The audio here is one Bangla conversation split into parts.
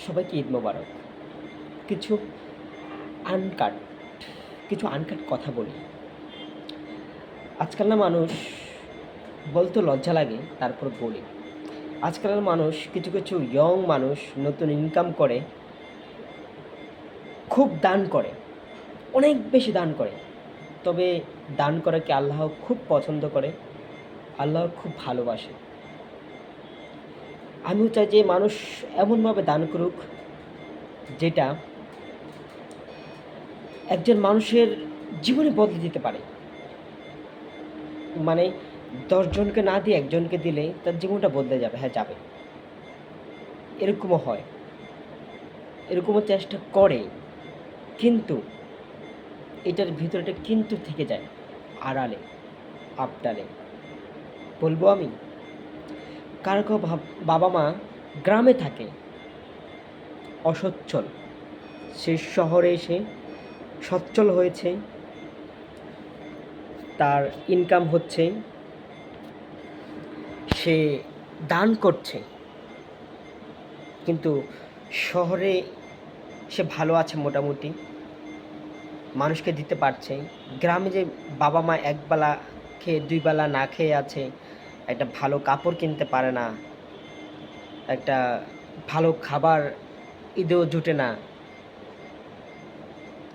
সবাইকে ঈদ মোবারক। কিছু আনকাট আনকাট কথা বলি। আজকাল না মানুষ বলতে লজ্জা লাগে, তারপর বলি। আজকালের মানুষ কিছু ইয়ং মানুষ নতুন ইনকাম করে, খুব দান করে, অনেক বেশি দান করে। তবে দান করাকে আল্লাহ খুব পছন্দ করে, আল্লাহ খুব ভালোবাসে। আমিও চাই যে মানুষ এমনভাবে দান করুক যেটা একজন মানুষের জীবনে বদলে দিতে পারে। মানে ১০ জনকে না দিয়ে একজনকে দিলে তার জীবনটা বদলে যাবে। হ্যাঁ, যাবে। এরকমও হয়, এরকমও চেষ্টা করে, কিন্তু এটার ভিতরে একটা কিন্তু থেকে যায়, আড়ালে, আবডালে। বলবো আমি, কারো কারো বাবা মা গ্রামে থাকে, অসচ্ছল, সে শহরে এসে সচ্ছল হয়েছে, তার ইনকাম হচ্ছে, সে দান করছে, কিন্তু শহরে সে ভালো আছে মোটামুটি, মানুষকে দিতে পারছে। গ্রামে যে বাবা মা একবেলা খেয়ে দুইবেলা না খেয়ে আছে, একটা ভালো কাপড় কিনতে পারে না, একটা ভালো খাবার ঈদেও জুটে না,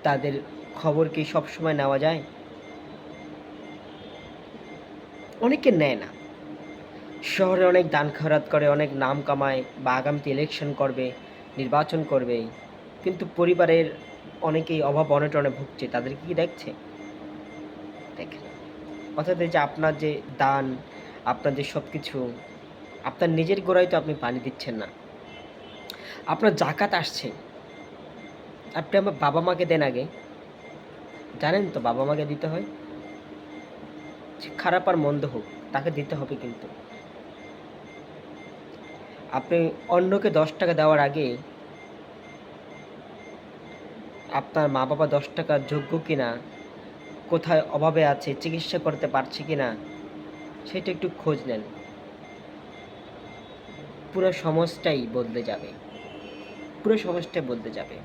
তাদের খবর কি সবসময় নেওয়া যায়? অনেকে নেয় না। শহরে অনেক দান খয়রাত করে, অনেক নাম কামায়, বা আগামীতে ইলেকশন করবে, নির্বাচন করবে, কিন্তু পরিবারের অনেকেই অভাব অনটনে ভুগছে, তাদের কি দেখছে? দেখে না। অর্থাৎ এই যে আপনার যে দান, আপনার যে সব কিছু, আপনার নিজের গোড়ায় তো আপনি পানি দিচ্ছেন না। আপনার জাকাত আসছে, আপনি আমার বাবা মাকে দেন আগে। জানেন তো বাবা মাকে দিতে হয়, সে খারাপ আর মন্দ হোক, তাকে দিতে হবে। কিন্তু আপনি অন্যকে ১০ টাকা দেওয়ার আগে আপনার মা বাবা ১০ টাকার যোগ্য কিনা, কোথায় অভাবে আছে, চিকিৎসা করতে পারছে কিনা, সেটা একটু খোঁজ নেন। পুরো সমাজটাই বদলে যাবে, পুরো সমাজটাই বদলে যাবে।